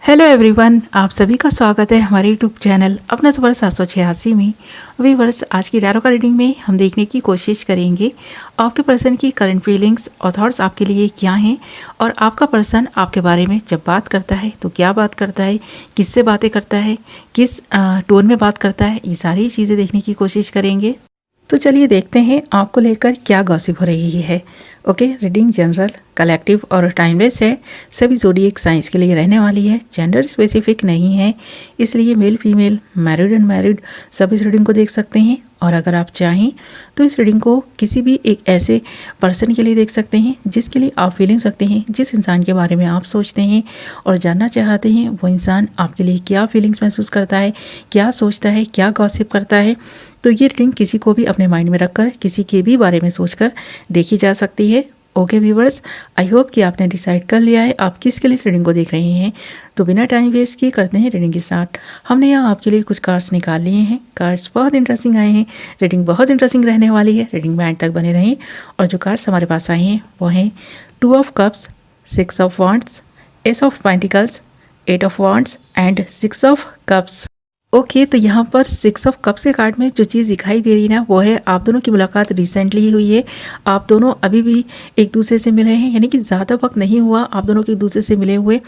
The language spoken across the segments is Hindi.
हेलो एवरीवन, आप सभी का स्वागत है हमारे यूट्यूब चैनल अपना सफ़र 786 में। व्यूअर्स, आज की टैरो का रीडिंग में हम देखने की कोशिश करेंगे आपके पर्सन की करंट फीलिंग्स और थॉट्स आपके लिए क्या हैं, और आपका पर्सन आपके बारे में जब बात करता है तो क्या बात करता है, किससे बातें करता है, किस टोन में बात करता है, ये सारी चीज़ें देखने की कोशिश करेंगे। तो चलिए देखते हैं आपको लेकर क्या गॉसिप हो रही है। ओके, रीडिंग जनरल, कलेक्टिव और टाइमलेस है। सभी ज़ोडिएक साइंस के लिए रहने वाली है, जेंडर स्पेसिफिक नहीं है, इसलिए मेल फीमेल, मैरिड अनमैरिड सब इस रीडिंग को देख सकते हैं। और अगर आप चाहें तो इस रीडिंग को किसी भी एक ऐसे पर्सन के लिए देख सकते हैं जिसके लिए आप फीलिंग्स रखते हैं, जिस इंसान के बारे में आप सोचते हैं और जानना चाहते हैं वो इंसान आपके लिए क्या फीलिंग्स महसूस करता है, क्या सोचता है, क्या गॉसिप करता है। तो ये रीडिंग किसी को भी अपने माइंड में रखकर किसी के भी बारे में सोचकर देखी जा सकती है। ओके व्यूवर्स, आई होप कि आपने डिसाइड कर लिया है आप किसके लिए इस रीडिंग को देख रहे हैं। तो बिना टाइम वेस्ट किए करते हैं रीडिंग स्टार्ट। हमने यहाँ आपके लिए कुछ कार्ड्स निकाल लिए हैं। कार्ड्स बहुत इंटरेस्टिंग आए हैं, रीडिंग बहुत इंटरेस्टिंग रहने वाली है। रीडिंग में एंड तक बने रहें। और जो कार्ड्स हमारे पास आए हैं वो हैं 2 of cups, 6 of wands, S of pentacles, 8 of wands and 6 of cups. Okay, तो यहाँ पर 6 ऑफ कप्स के कार्ड में जो चीज़ दिखाई दे रही है ना वो है आप दोनों की मुलाकात रिसेंटली हुई है। आप दोनों अभी भी एक दूसरे से मिले हैं, यानी कि ज़्यादा वक्त नहीं हुआ आप दोनों के एक दूसरे से मिले हुए,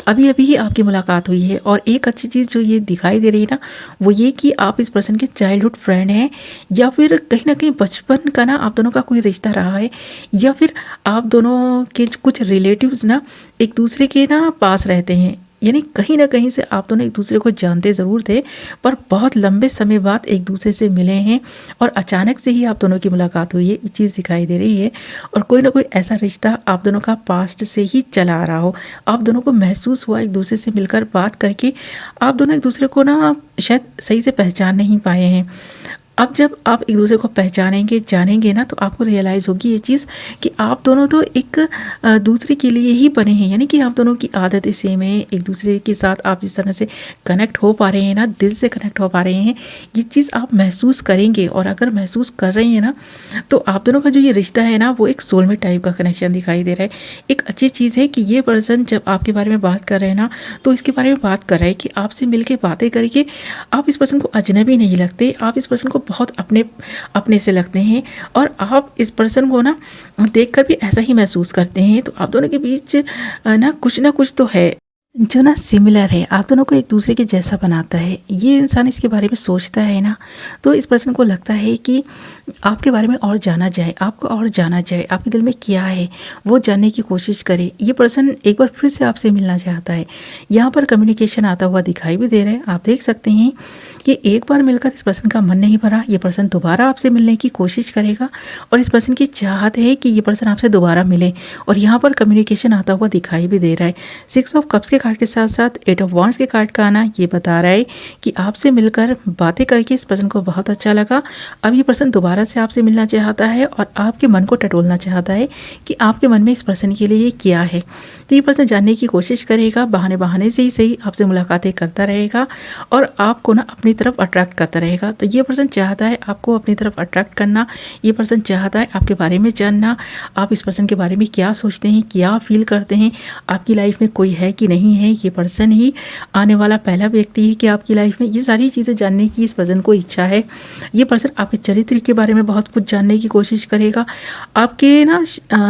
अभी अभी ही आपकी मुलाकात हुई है। और एक अच्छी चीज़ जो ये दिखाई दे रही है ना वो ये कि आप इस पर्सन के चाइल्डहुड फ्रेंड हैं, या फिर कहीं ना कहीं बचपन का ना आप दोनों का कोई रिश्ता रहा है, या फिर आप दोनों के कुछ रिलेटिव्स ना एक दूसरे के ना पास रहते हैं। यानी कहीं ना कहीं से आप दोनों एक दूसरे को जानते ज़रूर थे पर बहुत लंबे समय बाद एक दूसरे से मिले हैं, और अचानक से ही आप दोनों की मुलाकात हुई है, ये चीज़ दिखाई दे रही है। और कोई ना कोई ऐसा रिश्ता आप दोनों का पास्ट से ही चला आ रहा हो, आप दोनों को महसूस हुआ एक दूसरे से मिलकर बात करके आप दोनों एक दूसरे को ना शायद सही से पहचान नहीं पाए हैं। अब जब आप एक दूसरे को पहचानेंगे, जानेंगे ना, तो आपको रियलाइज़ होगी ये चीज़ कि आप दोनों तो एक दूसरे के लिए ही बने हैं। यानी कि आप दोनों की आदतें सेम है, एक दूसरे के साथ आप जिस तरह से कनेक्ट हो पा रहे हैं ना, दिल से कनेक्ट हो पा रहे हैं, ये चीज़ आप महसूस करेंगे। और अगर महसूस कर रहे हैं ना तो आप दोनों का जो ये रिश्ता है ना वो एक सोलमेट टाइप का कनेक्शन दिखाई दे रहा है। एक अच्छी चीज़ है कि ये पर्सन जब आपके बारे में बात कर रहे हैं ना तो इसके बारे में बात कर रहा है कि आपसे मिल के बातें करके आप इस पर्सन को अजनबी नहीं लगते, आप इस पर्सन को बहुत अपने अपने से लगते हैं, और आप इस पर्सन को ना देखकर भी ऐसा ही महसूस करते हैं। तो आप दोनों के बीच ना कुछ तो है जो ना सिमिलर है, आप दोनों को एक दूसरे के जैसा बनाता है। ये इंसान इसके बारे में सोचता है ना तो इस पर्सन को लगता है कि आपके बारे में और जाना जाए, आपको और जाना जाए, आपके दिल में क्या है वो जानने की कोशिश करे। ये पर्सन एक बार फिर से आपसे मिलना चाहता है। यहाँ पर कम्युनिकेशन आता हुआ दिखाई भी दे रहा है। आप देख सकते हैं कि एक बार मिलकर इस पर्सन का मन नहीं भरा, ये पर्सन दोबारा आपसे मिलने की कोशिश करेगा, और इस पर्सन की चाहत है कि ये पर्सन आपसे दोबारा मिले। और यहाँ पर कम्युनिकेशन आता हुआ दिखाई भी दे रहा है। 6 ऑफ कप्स के कार्ड के साथ साथ 8 ऑफ वांड्स के कार्ड का आना ये बता रहा है कि आपसे मिलकर बातें करके इस पर्सन को बहुत अच्छा लगा। अब ये पर्सन दोबारा से आपसे मिलना चाहता है और आपके मन को टटोलना चाहता है कि आपके मन में इस पर्सन के लिए क्या है। तो ये पर्सन जानने की कोशिश करेगा, बहाने बहाने से ही सही आपसे मुलाकातें करता रहेगा और आपको ना अपनी तरफ अट्रैक्ट करता रहेगा। तो ये पर्सन चाहता है आपको अपनी तरफ अट्रैक्ट करना, ये पर्सन चाहता है आपके बारे में जानना, आप इस पर्सन के बारे में क्या सोचते हैं, क्या फील करते हैं, आपकी लाइफ में कोई है कि नहीं है, ये पर्सन ही आने वाला पहला व्यक्ति है कि आपकी लाइफ में, ये सारी चीज़ें जानने की इस पर्सन को इच्छा है। ये पर्सन आपके चरित्र के बारे में बहुत कुछ जानने की कोशिश करेगा। आपके ना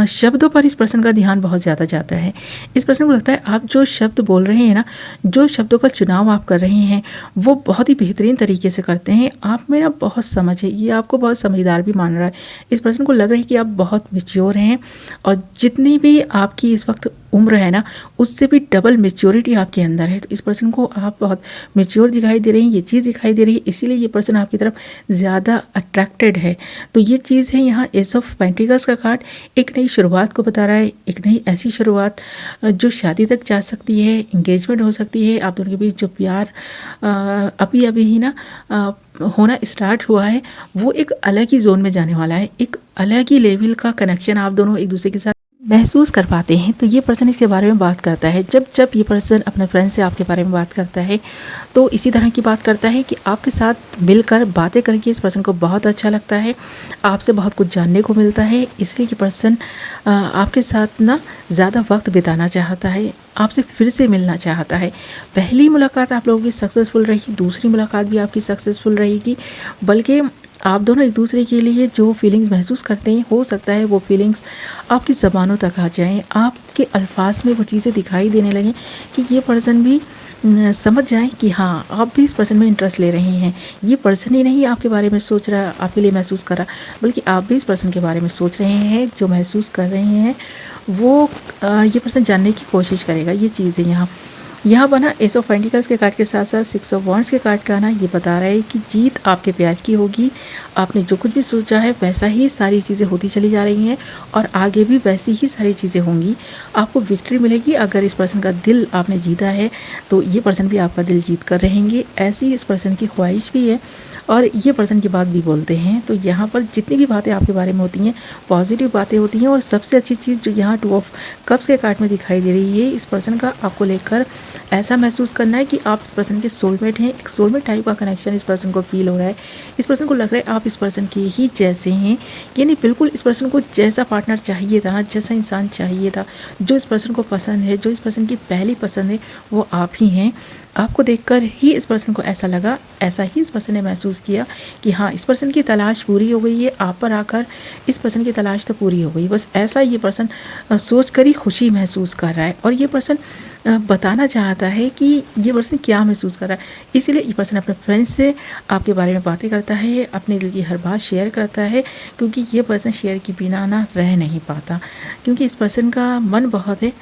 शब्दों पर इस पर्सन का ध्यान बहुत ज़्यादा जाता है। इस पर्सन को लगता है आप जो शब्द बोल रहे हैं ना, जो शब्दों का चुनाव आप कर रहे हैं वो बहुत ही बेहतरीन तरीके से करते हैं। आप में ना बहुत समझ है, ये आपको बहुत समझदार भी मान रहा है। इस पर्सन को लग रहा है कि आप बहुत मैच्योर हैं, और जितनी भी आपकी इस वक्त उम्र है ना उससे भी डबल मैच्योरिटी आपके अंदर है। तो इस पर्सन को आप बहुत मैच्योर दिखाई दे रही हैं, ये चीज़ दिखाई दे रही है, इसीलिए ये पर्सन आपकी तरफ ज़्यादा अट्रैक्टेड है। तो ये चीज़ है। यहाँ एस ऑफ पेंटिकल्स का कार्ड एक नई शुरुआत को बता रहा है, एक नई ऐसी शुरुआत जो शादी तक जा सकती है, इंगेजमेंट हो सकती है। आप दोनों के बीच जो प्यार अभी अभी ही ना होना स्टार्ट हुआ है वो एक अलग ही जोन में जाने वाला है, एक अलग ही लेवल का कनेक्शन आप दोनों एक दूसरे के साथ महसूस कर पाते हैं। तो ये पर्सन इसके बारे में बात करता है। जब जब ये पर्सन अपने फ्रेंड से आपके बारे में बात करता है तो इसी तरह की बात करता है कि आपके साथ मिलकर बातें करके इस पर्सन को बहुत अच्छा लगता है, आपसे बहुत कुछ जानने को मिलता है। इसलिए ये पर्सन आपके साथ ना ज़्यादा वक्त बिताना चाहता है, आपसे फिर से मिलना चाहता है। पहली मुलाकात आप लोगों की सक्सेसफुल रही, दूसरी मुलाकात भी आपकी सक्सेसफुल रहेगी। बल्कि आप दोनों एक दूसरे के लिए जो फीलिंग्स महसूस करते हैं, हो सकता है वो फीलिंग्स आपकी ज़बानों तक आ जाएं, आपके अल्फाज में वो चीज़ें दिखाई देने लगें कि ये पर्सन भी समझ जाएं कि हाँ, आप भी इस पर्सन में इंटरेस्ट ले रहे हैं। ये पर्सन ही नहीं आपके बारे में सोच रहा, आपके लिए महसूस कर रहा, बल्कि आप भी इस पर्सन के बारे में सोच रहे हैं। जो महसूस कर रहे हैं वो ये पर्सन जानने की कोशिश करेगा। ये चीज़ें यहाँ बना एस ऑफ पेंटिकल्स के कार्ड के साथ साथ सिक्स ऑफ वॉन्ड्स के कार्ड का ना ये बता रहा है कि जीत आपके प्यार की होगी। आपने जो कुछ भी सोचा है वैसा ही सारी चीज़ें होती चली जा रही हैं और आगे भी वैसी ही सारी चीज़ें होंगी। आपको विक्ट्री मिलेगी। अगर इस पर्सन का दिल आपने जीता है तो ये पर्सन भी आपका दिल जीत कर रहेंगे, ऐसी इस पर्सन की ख्वाहिश भी है और ये पर्सन की बात भी बोलते हैं। तो यहाँ पर जितनी भी बातें आपके बारे में होती हैं पॉजिटिव बातें होती हैं। और सबसे अच्छी चीज़ जो यहाँ टू ऑफ कप्स के कार्ड में दिखाई दे रही है, इस पर्सन का आपको लेकर ऐसा महसूस करना है कि आप इस पर्सन के सोलमेट हैं। एक सोलमेट टाइप का कनेक्शन इस पर्सन को फील हो रहा है। इस पर्सन को लग रहा है आप इस पर्सन के ही जैसे हैं, यानी बिल्कुल इस पर्सन को जैसा पार्टनर चाहिए था ना, जैसा इंसान चाहिए था, जो इस पर्सन को पसंद है, जो इस पर्सन की पहली पसंद है, वो आप ही हैं। आपको देखकर ही इस पर्सन को ऐसा लगा, ऐसा ही इस पर्सन ने महसूस किया कि हाँ, इस पर्सन की तलाश पूरी हो गई है। आप पर आकर इस पर्सन की तलाश तो पूरी हो गई। बस ऐसा ये पर्सन सोच कर ही खुशी महसूस कर रहा है और ये पर्सन बताना चाहता है कि ये पर्सन क्या महसूस कर रहा है। इसीलिए ये पर्सन अपने फ्रेंड्स से आपके बारे में बातें करता है, अपने दिल की हर बात शेयर करता है, क्योंकि ये पर्सन शेयर के बिना ना रह नहीं पाता। क्योंकि इस पर्सन का मन बहुत है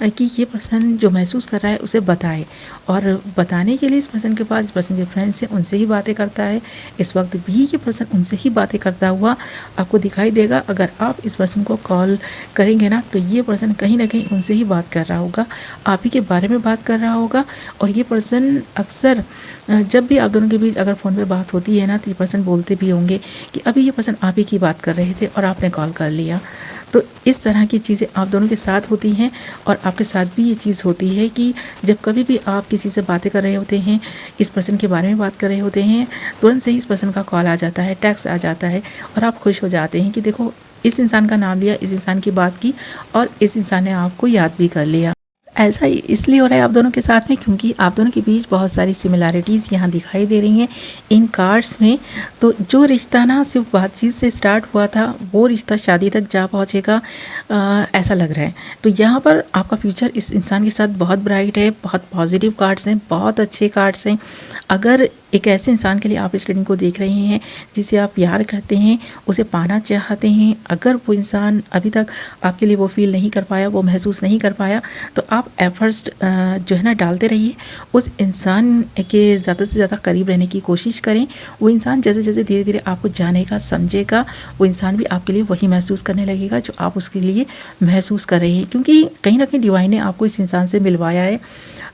कि ये पर्सन जो महसूस कर रहा है उसे बताए, और बताने के लिए इस पर्सन के पास, इस पर्सन के फ्रेंड्स हैं, उनसे ही बातें करता है। इस वक्त भी ये पर्सन उनसे ही बातें करता हुआ आपको दिखाई देगा। अगर आप इस पर्सन को कॉल करेंगे ना तो ये पर्सन कहीं ना कहीं उनसे ही बात कर रहा होगा, आप ही के बारे में बात कर रहा होगा। और ये पर्सन अक्सर जब भी आप दोनों के बीच अगर फ़ोन पे बात होती है ना तो ये पर्सन बोलते भी होंगे कि अभी ये पर्सन आप ही की बात कर रहे थे और आपने कॉल कर लिया। तो इस तरह की चीज़ें आप दोनों के साथ होती हैं और आपके साथ भी ये चीज़ होती है कि जब कभी भी आप किसी से बातें कर रहे होते हैं, इस पर्सन के बारे में बात कर रहे होते हैं, तुरंत से ही इस पर्सन का कॉल आ जाता है, टेक्स्ट आ जाता है और आप खुश हो जाते हैं कि देखो, इस इंसान का नाम लिया, इस इंसान की बात की और इस इंसान ने आपको याद भी कर लिया। ऐसा इसलिए हो रहा है आप दोनों के साथ में क्योंकि आप दोनों के बीच बहुत सारी सिमिलैरिटीज़ यहाँ दिखाई दे रही हैं इन कार्ड्स में। तो जो रिश्ता ना सिर्फ बातचीत से स्टार्ट हुआ था वो रिश्ता शादी तक जा पहुँचेगा, ऐसा लग रहा है। तो यहाँ पर आपका फ्यूचर इस इंसान के साथ बहुत ब्राइट है। बहुत पॉजिटिव कार्ड्स हैं, बहुत अच्छे कार्ड्स हैं। अगर एक ऐसे इंसान के लिए आप इस रीडिंग को देख रहे हैं जिसे आप प्यार करते हैं, उसे पाना चाहते हैं, अगर वो इंसान अभी तक आपके लिए वो फील नहीं कर पाया, वो महसूस नहीं कर पाया, तो आप एफर्ट्स जो है ना डालते रहिए। उस इंसान के ज़्यादा से ज़्यादा करीब रहने की कोशिश करें। वो इंसान जैसे जैसे धीरे धीरे आपको जानेगा, समझेगा, वो इंसान भी आपके लिए वही महसूस करने लगेगा जो आप उसके लिए महसूस कर रहे हैं। क्योंकि कहीं ना कहीं डिवाइन ने आपको इस इंसान से मिलवाया है,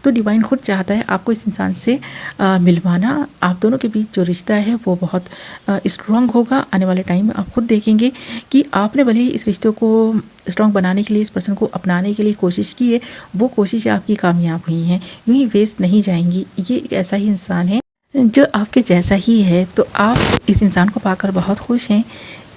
तो डिवाइन खुद चाहता है आपको इस इंसान से मिलवाना। आप दोनों के बीच जो रिश्ता है वो बहुत स्ट्रॉन्ग होगा। आने वाले टाइम में आप खुद देखेंगे कि आपने भले ही इस रिश्ते को स्ट्रॉन्ग बनाने के लिए, इस पर्सन को अपनाने के लिए कोशिश की है, वो कोशिशें आपकी कामयाब हुई हैं, यूँ ही वेस्ट नहीं जाएंगी। ये एक ऐसा ही इंसान है जो आपके जैसा ही है। तो आप इस इंसान को पाकर बहुत खुश हैं।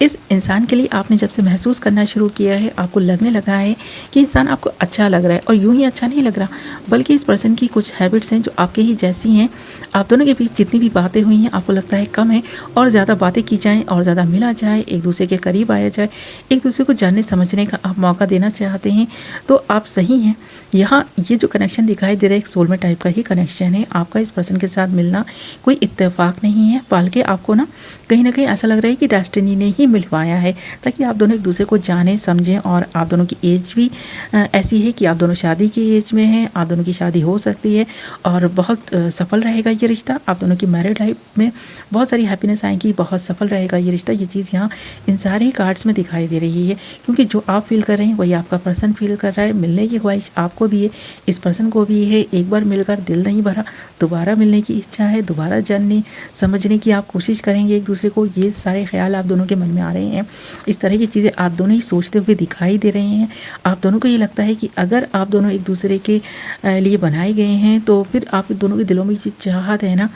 इस इंसान के लिए आपने जब से महसूस करना शुरू किया है, आपको लगने लगा है कि इंसान आपको अच्छा लग रहा है। और यूं ही अच्छा नहीं लग रहा, बल्कि इस पर्सन की कुछ हैबिट्स हैं जो आपके ही जैसी हैं। आप दोनों के बीच जितनी भी बातें हुई हैं आपको लगता है कम है, और ज़्यादा बातें की जाएँ और ज़्यादा मिला जाए, एक दूसरे के करीब आया जाए, एक दूसरे को जानने समझने का आप मौका देना चाहते हैं, तो आप सही हैं। यहाँ ये जो कनेक्शन दिखाई दे रहा है एक सोलमेट टाइप का ही कनेक्शन है। आपका इस पर्सन के साथ मिलना कोई इत्तेफाक नहीं है, बल्कि आपको ना कहीं ऐसा लग रहा है कि डेस्टिनी ने ही मिलवाया है, ताकि आप दोनों एक दूसरे को जानें, समझें। और आप दोनों की एज भी ऐसी है कि आप दोनों शादी की एज में हैं, आप दोनों की शादी हो सकती है और बहुत सफल रहेगा ये रिश्ता। आप दोनों की मैरिड लाइफ में बहुत सारी हैप्पीनेस आएगी, बहुत सफल रहेगा ये रिश्ता। ये चीज़ यहाँ इन सारे कार्ड्स में दिखाई दे रही है, क्योंकि जो आप फील कर रहे हैं वही आपका पर्सन फील कर रहा है। मिलने की ख्वाहिश आपको भी है, इस पर्सन को भी है। एक बार मिलकर दिल नहीं भरा, दोबारा मिलने की इच्छा है, दोबारा जानने समझने की आप कोशिश करेंगे एक दूसरे को। ये सारे ख्याल आप दोनों के मन में आ रहे हैं। इस तरह की चीज़ें आप दोनों ही सोचते हुए दिखाई दे रहे हैं। आप दोनों को ये लगता है कि अगर आप दोनों एक दूसरे के लिए बनाए गए हैं तो फिर आप दोनों के दिलों में जो चाहत है ना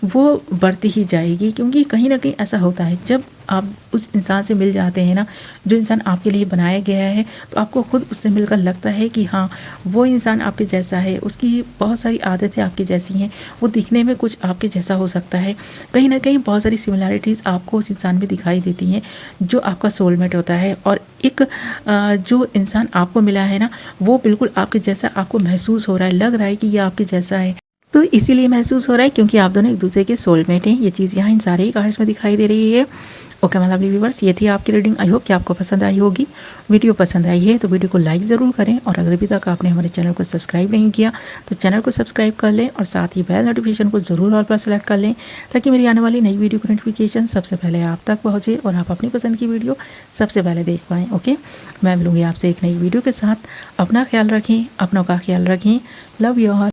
वो बढ़ती ही जाएगी, क्योंकि कहीं ना कहीं ऐसा होता है जब आप उस इंसान से मिल जाते हैं ना, जो इंसान आपके लिए बनाया गया है, तो आपको खुद उससे मिलकर लगता है कि हाँ वो इंसान आपके जैसा है, उसकी बहुत सारी आदतें आपकी जैसी हैं, वो दिखने में कुछ आपके जैसा हो सकता है। कहीं ना कहीं बहुत सारी सिमिलैरिटीज़ आपको उस इंसान में दिखाई देती हैं जो आपका सोलमेट होता है। और एक जो इंसान आपको मिला है ना वो बिल्कुल आपके जैसा आपको महसूस हो रहा है, लग रहा है कि ये आपके जैसा है। तो इसीलिए महसूस हो रहा है क्योंकि आप दोनों एक दूसरे के सोलमेट हैं। ये चीज़ यहाँ इन सारे ही कार्ड्स में दिखाई दे रही है। ओके माय लवली व्यूअर्स, ये थी आपकी रीडिंग। आई होप कि आपको पसंद आई होगी। वीडियो पसंद आई है तो वीडियो को लाइक ज़रूर करें, और अगर अभी तक आपने हमारे चैनल को सब्सक्राइब नहीं किया तो चैनल को सब्सक्राइब कर लें, और साथ ही बेल नोटिफिकेशन को ज़रूर ऑल पर सेलेक्ट कर लें ताकि मेरी आने वाली नई वीडियो की नोटिफिकेशन सबसे पहले आप तक पहुँचे और आप अपनी पसंद की वीडियो सबसे पहले देख पाएँ। ओके, मैं मिलूँगी आपसे एक नई वीडियो के साथ। अपना ख्याल रखें, अपनों का ख्याल रखें। Love you all.